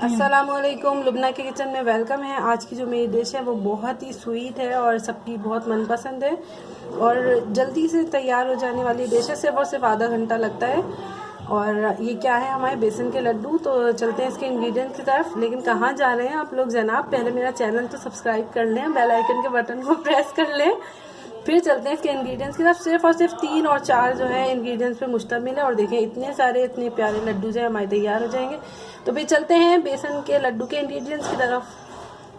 अस्सलामुअलैकुम, लुबना के किचन में वेलकम है। आज की जो मेरी डिश है वो बहुत ही स्वीट है और सबकी बहुत मनपसंद है और जल्दी से तैयार हो जाने वाली डिश है। सिर्फ और सिर्फ आधा घंटा लगता है। और ये क्या है, हमारे बेसन के लड्डू। तो चलते हैं इसके इंग्रेडिएंट्स की तरफ। लेकिन कहाँ जा रहे हैं आप लोग जनाब? पहले मेरा चैनल तो सब्सक्राइब कर लें, बेल आइकन के बटन को प्रेस कर लें, फिर चलते हैं इसके इंग्रेडिएंट्स की तरफ। सिर्फ और सिर्फ 3 और 4 जो है इंग्रेडिएंट्स पे मुश्तमिल है। और देखें इतने सारे इतने प्यारे लड्डू जो है हमारे तैयार हो जाएंगे। तो फिर चलते हैं बेसन के लड्डू के इंग्रेडिएंट्स की तरफ।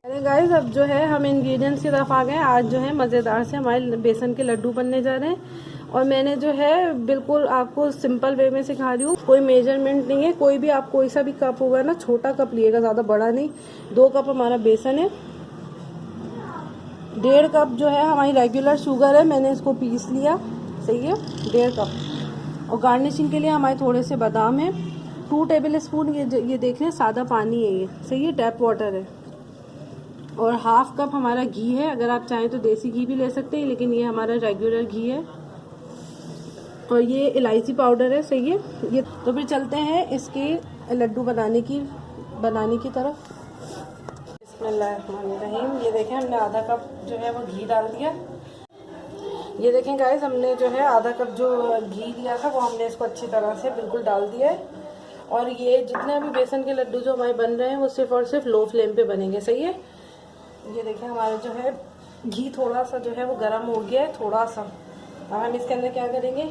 अरे गाइस, अब जो है हम इंग्रेडिएंट्स की तरफ आ गए। आज जो है मज़ेदार से हमारे बेसन के लड्डू बनने जा रहे हैं। और मैंने जो है बिल्कुल आपको सिंपल वे में सिखा रही हूँ। कोई मेजरमेंट नहीं है, कोई भी आप कोई सा भी कप होगा ना, छोटा कप लिएगा, ज़्यादा बड़ा नहीं। 2 कप हमारा बेसन है, 1.5 कप जो है हमारी रेगुलर शुगर है, मैंने इसको पीस लिया, सही है, 1.5 कप। और गार्निशिंग के लिए हमारे थोड़े से बादाम है। 2 टेबल स्पून ये देख लें, सादा पानी है ये, सही है, टैप वाटर है। और 1/2 कप हमारा घी है। अगर आप चाहें तो देसी घी भी ले सकते हैं, लेकिन ये हमारा रेगुलर घी है। और ये इलायची पाउडर है, सही है ये। तो फिर चलते हैं इसके लड्डू बनाने की तरफ। बिस्मिल्लाहिर्रहमानिर्रहीम। ये देखें, हमने आधा कप जो है वो घी डाल दिया। ये देखें गाइस, हमने जो है आधा कप जो घी लिया था वो हमने इसको अच्छी तरह से बिल्कुल डाल दिया है। और ये जितने भी बेसन के लड्डू जो हमारे बन रहे हैं वो सिर्फ और सिर्फ लो फ्लेम पे बनेंगे, सही है। ये देखें, हमारा जो है घी थोड़ा सा जो है वो गर्म हो गया है, थोड़ा सा। अब हम इसके अंदर क्या करेंगे,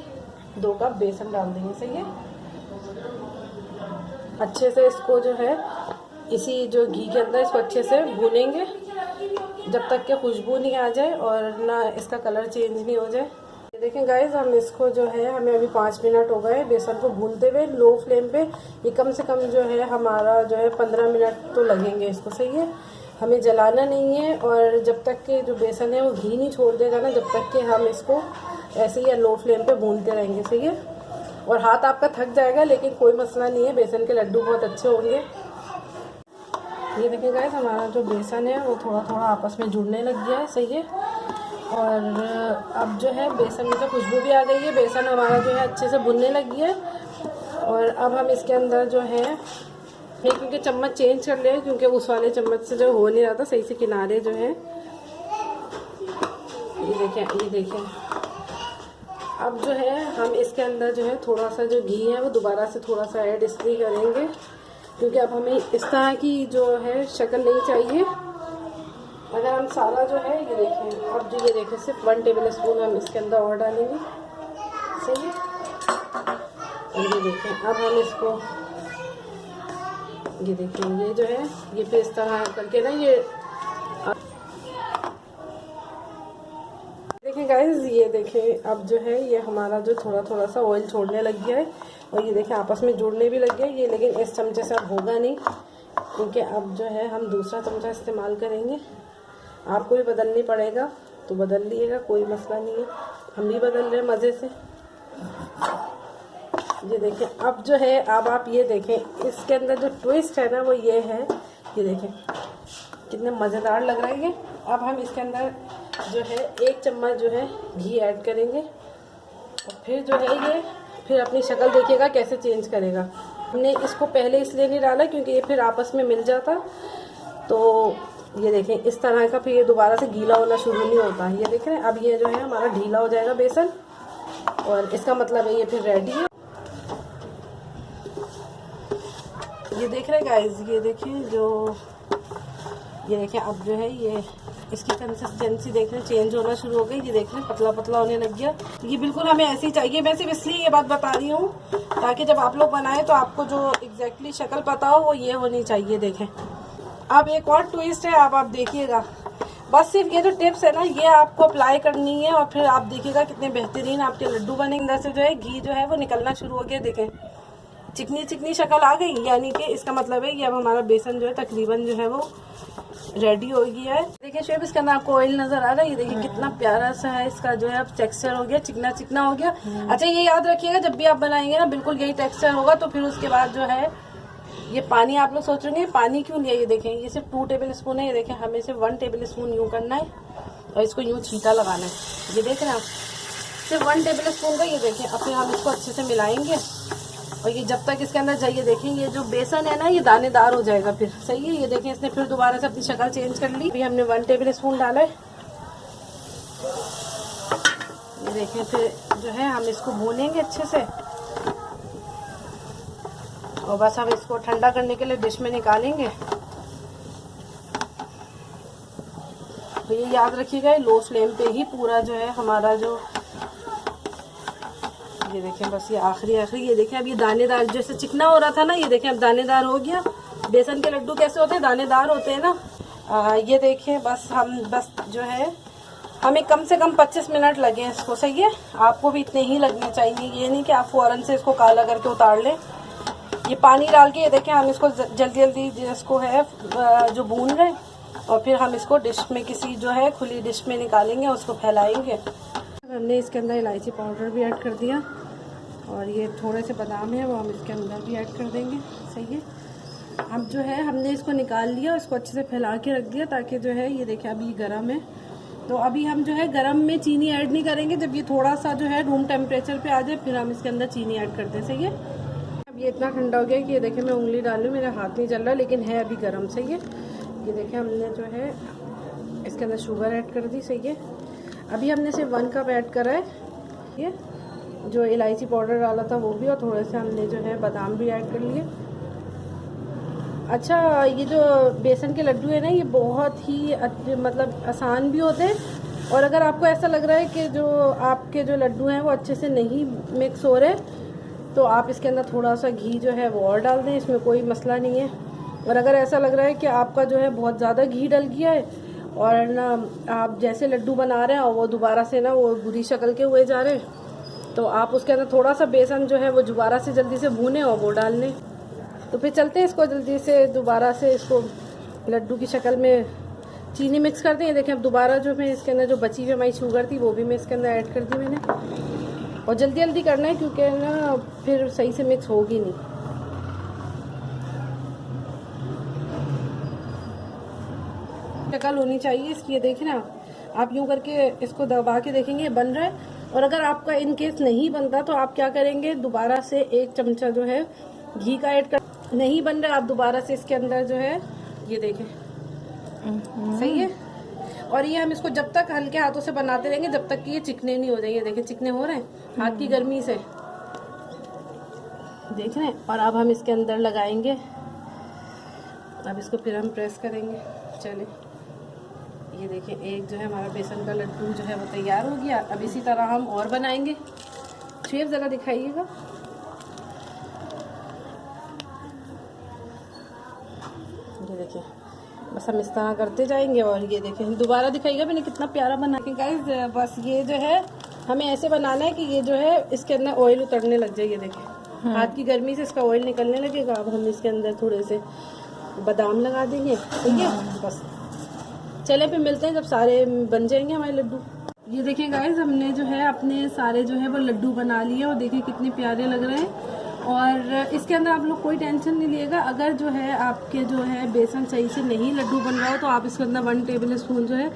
2 कप बेसन डाल देंगे, सही है। अच्छे से इसको जो है इसी जो घी के अंदर इसको अच्छे से भूनेंगे जब तक कि खुशबू नहीं आ जाए और ना इसका कलर चेंज नहीं हो जाए। ये देखें गाइस, हम इसको जो है, हमें अभी 5 मिनट हो गए बेसन को भूनते हुए लो फ्लेम पे। ये कम से कम जो है हमारा जो है 15 मिनट तो लगेंगे इसको, सही है। हमें जलाना नहीं है। और जब तक कि जो बेसन है वो घी नहीं छोड़ देगा ना, जब तक कि हम इसको ऐसे ही लो फ्लेम पे भूनते रहेंगे, सही है। और हाथ आपका थक जाएगा, लेकिन कोई मसला नहीं है, बेसन के लड्डू बहुत अच्छे होंगे। ये देखिए गाइस, हमारा जो बेसन है वो थोड़ा थोड़ा आपस में जुड़ने लग गया है, सही है। और अब जो है बेसन में तो खुशबू भी आ गई है, बेसन हमारा जो है अच्छे से भुनने लग गया है। और अब हम इसके अंदर जो है, क्योंकि चम्मच चेंज कर लिया, क्योंकि उस वाले चम्मच से जो हो नहीं रहा था सही से, किनारे जो है, ये देखें। अब जो है हम इसके अंदर जो है थोड़ा सा जो घी है वो दोबारा से थोड़ा सा ऐड इसलिए करेंगे क्योंकि अब हमें इस तरह की जो है शक्ल नहीं चाहिए। अगर हम सारा जो है, ये देखें, अब जो ये देखें, सिर्फ 1 टेबल स्पून हम इसके अंदर और डालेंगे, सही है। ये देखें, अब हम इसको, ये देखें, ये जो है ये फिर इस तरह करके ना, ये देखें गाइस, ये देखें, अब जो है ये हमारा जो थोड़ा थोड़ा सा ऑयल छोड़ने लग गया है। और ये देखें आपस में जुड़ने भी लग गया है ये, लेकिन इस चमचे से अब होगा नहीं, क्योंकि अब जो है हम दूसरा चमचा इस्तेमाल करेंगे। आपको भी बदलनी पड़ेगा तो बदल लिएगा, कोई मसला नहीं है, हम भी बदल रहे हैं मज़े से। ये देखें, अब जो है, अब आप ये देखें, इसके अंदर जो ट्विस्ट है ना वो ये है, ये देखें कितने मज़ेदार लग रहा है ये। अब हम इसके अंदर जो है 1 चम्मच जो है घी ऐड करेंगे। और फिर जो है ये फिर अपनी शक्ल देखिएगा कैसे चेंज करेगा। हमने इसको पहले इसलिए नहीं डाला क्योंकि ये फिर आपस में मिल जाता। तो ये देखें इस तरह का, फिर ये दोबारा से गीला होना शुरू नहीं होता। ये देख रहे हैं, अब ये जो है हमारा ढीला हो जाएगा बेसन, और इसका मतलब है ये फिर रेडी है। ये देख रहे हैं गाइस, ये देखें जो, ये देखें अब जो है ये इसकी कंसिस्टेंसी देख रहे हैं चेंज होना शुरू हो गई। ये देख रहे हैं पतला पतला होने लग गया। ये बिल्कुल हमें ऐसे ही चाहिए। मैं सिर्फ इसलिए ये बात बता रही हूँ ताकि जब आप लोग बनाएं तो आपको जो एग्जैक्टली शक्ल पता हो वो ये होनी चाहिए। देखें, अब एक और ट्विस्ट है, अब आप देखिएगा। बस सिर्फ ये जो टिप्स है ना ये आपको अप्लाई करनी है और फिर आप देखिएगा कितने बेहतरीन आपके लड्डू बनेंगे। अंदर से जो है घी जो है वो निकलना शुरू हो गया, देखें चिकनी चिकनी शक्ल आ गई, यानी कि इसका मतलब है कि अब हमारा बेसन जो है तकरीबन जो है वो रेडी हो गया है। देखिए शेफ, इसके अंदर आपको ऑयल नजर आ रहा है, ये देखिए कितना प्यारा सा है इसका जो है अब टेक्सचर हो गया, चिकना चिकना हो गया। अच्छा, ये याद रखिएगा जब भी आप बनाएंगे ना बिल्कुल यही टेक्सचर होगा। तो फिर उसके बाद जो है ये पानी, आप लोग सोचेंगे पानी क्यों लिया, ये देखें ये सिर्फ 2 टेबल स्पून है। ये देखें हमें सिर्फ 1 टेबल स्पून यूँ करना है और इसको यूँ छींटा लगाना है। ये देख रहे हैं आप, सिर्फ 1 टेबल स्पून का। ये देखें, अब फिर हम इसको अच्छे से मिलाएंगे और ये जब तक इसके अंदर जाइए देखें ये जो बेसन है ना ये दानेदार हो जाएगा फिर। सही है, ये देखें इसने फिर दोबारा से अपनी शक्ल चेंज कर ली। अभी हमने 1 टेबल स्पून डाला है। ये देखें फिर जो है हम इसको भूनेंगे अच्छे से और बस हम इसको ठंडा करने के लिए डिश में निकालेंगे। तो ये याद रखिएगा लो फ्लेम पे ही पूरा जो है हमारा जो ये देखें बस ये आखिरी ये देखें अब ये दानेदार जैसे चिकना हो रहा था ना, ये देखें अब दानेदार हो गया। बेसन के लड्डू कैसे होते हैं, दानेदार होते हैं ना। ये देखें बस हम जो है हमें कम से कम 25 मिनट लगे इसको। सही है, आपको भी इतने ही लगने चाहिए, ये नहीं कि आप फौरन से इसको काला करके उतार लें। ये पानी डाल के ये देखें हम इसको जल्दी जल्दी इसको है जो भून रहे और फिर हम इसको डिश में किसी जो है खुली डिश में निकालेंगे, उसको फैलाएंगे। हमने इसके अंदर इलायची पाउडर भी ऐड कर दिया और ये थोड़े से बादाम है वो हम इसके अंदर भी ऐड कर देंगे। सही है, अब जो है हमने इसको निकाल लिया, इसको अच्छे से फैला के रख दिया ताकि जो है ये देखें अभी गर्म है। तो अभी हम जो है गरम में चीनी ऐड नहीं करेंगे, जब ये थोड़ा सा जो है रूम टेम्परेचर पे आ जाए फिर हम इसके अंदर चीनी ऐड करते हैं। सही है, अब ये इतना ठंडा हो गया कि ये देखें मैं उंगली डाल रही हूँ, मेरा हाथ नहीं चल रहा लेकिन है अभी गर्म। सही है, ये देखें हमने जो है इसके अंदर शुगर ऐड कर दी। सही है, अभी हमने सिर्फ 1 कप ऐड करा है, ये जो इलायची पाउडर डाला था वो भी, और थोड़े से हमने जो है बादाम भी ऐड कर लिए। अच्छा, ये जो बेसन के लड्डू है ना ये बहुत ही मतलब आसान भी होते हैं, और अगर आपको ऐसा लग रहा है कि जो आपके जो लड्डू हैं वो अच्छे से नहीं मिक्स हो रहे तो आप इसके अंदर थोड़ा सा घी जो है वो और डाल दें, इसमें कोई मसला नहीं है। और अगर ऐसा लग रहा है कि आपका जो है बहुत ज़्यादा घी डल गया है और ना आप जैसे लड्डू बना रहे हैं और वो दोबारा से ना वो बुरी शक्ल के हुए जा रहे हैं, तो आप उसके अंदर थोड़ा सा बेसन जो है वो दोबारा से जल्दी से भूनें और वो डाल लें। तो फिर चलते हैं इसको जल्दी से दोबारा से इसको लड्डू की शक्ल में चीनी मिक्स कर दें। देखें अब दोबारा जो मैं इसके अंदर जो बची हुई हमारी शुगर थी वो भी मैं इसके अंदर ऐड कर दी मैंने, और जल्दी जल्दी करना है क्योंकि ना फिर सही से मिक्स होगी नहीं। शक्ल होनी चाहिए इसकी, ये देखें ना आप यूँ करके इसको दबा के देखेंगे बन रहा है। और अगर आपका इन केस नहीं बनता तो आप क्या करेंगे, दोबारा से 1 चमचा जो है घी का ऐड कर, नहीं बन रहा आप दोबारा से इसके अंदर जो है ये देखें। सही है, और ये हम इसको जब तक हल्के हाथों से बनाते रहेंगे जब तक कि ये चिकने नहीं हो जाएंगे। देखें चिकने हो रहे हैं हाथ की गर्मी से, देख रहे हैं। और अब हम इसके अंदर लगाएंगे, अब इसको फिर हम प्रेस करेंगे। चले ये देखें एक जो है हमारा बेसन का लड्डू जो है वो तैयार हो गया। अब इसी तरह हम और बनाएंगे। शेफ ज़रा दिखाइएगा। ये देखिए बस हम इस तरह करते जाएंगे और ये देखें दोबारा दिखाइएगा मैंने कितना प्यारा बना के। गाइस बस ये जो है हमें ऐसे बनाना है कि ये जो है इसके अंदर ऑयल उतरने लग जाए। ये देखें हाथ की गर्मी से इसका ऑयल निकलने लगेगा। अब हम इसके अंदर थोड़े से बादाम लगा देंगे। ठीक है, बस चले फिर मिलते हैं जब सारे बन जाएंगे हमारे लड्डू। ये देखें गाइस हमने जो है अपने सारे जो है वो लड्डू बना लिए और देखें कितने प्यारे लग रहे हैं। और इसके अंदर आप लोग कोई टेंशन नहीं लिएगा, अगर जो है आपके जो है बेसन सही से नहीं लड्डू बन रहा हो तो आप इसके अंदर 1 टेबल स्पून जो है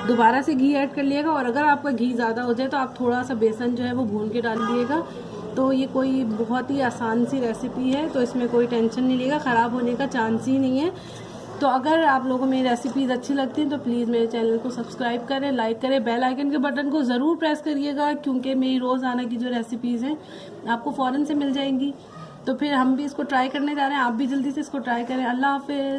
दोबारा से घी ऐड कर लिएगा। और अगर आपका घी ज़्यादा हो जाए तो आप थोड़ा सा बेसन जो है वो भून के डाल दिएगा। तो ये कोई बहुत ही आसान सी रेसिपी है, तो इसमें कोई टेंशन नहीं लिएगा, ख़राब होने का चांस ही नहीं है। तो अगर आप लोगों को मेरी रेसिपीज़ अच्छी लगती हैं तो प्लीज़ मेरे चैनल को सब्सक्राइब करें, लाइक करें, बेल आइकन के बटन को ज़रूर प्रेस करिएगा क्योंकि मेरी रोज़ाना की जो रेसिपीज़ हैं आपको फ़ौरन से मिल जाएंगी। तो फिर हम भी इसको ट्राई करने जा रहे हैं, आप भी जल्दी से इसको ट्राई करें। अल्लाह हाफ़िज़।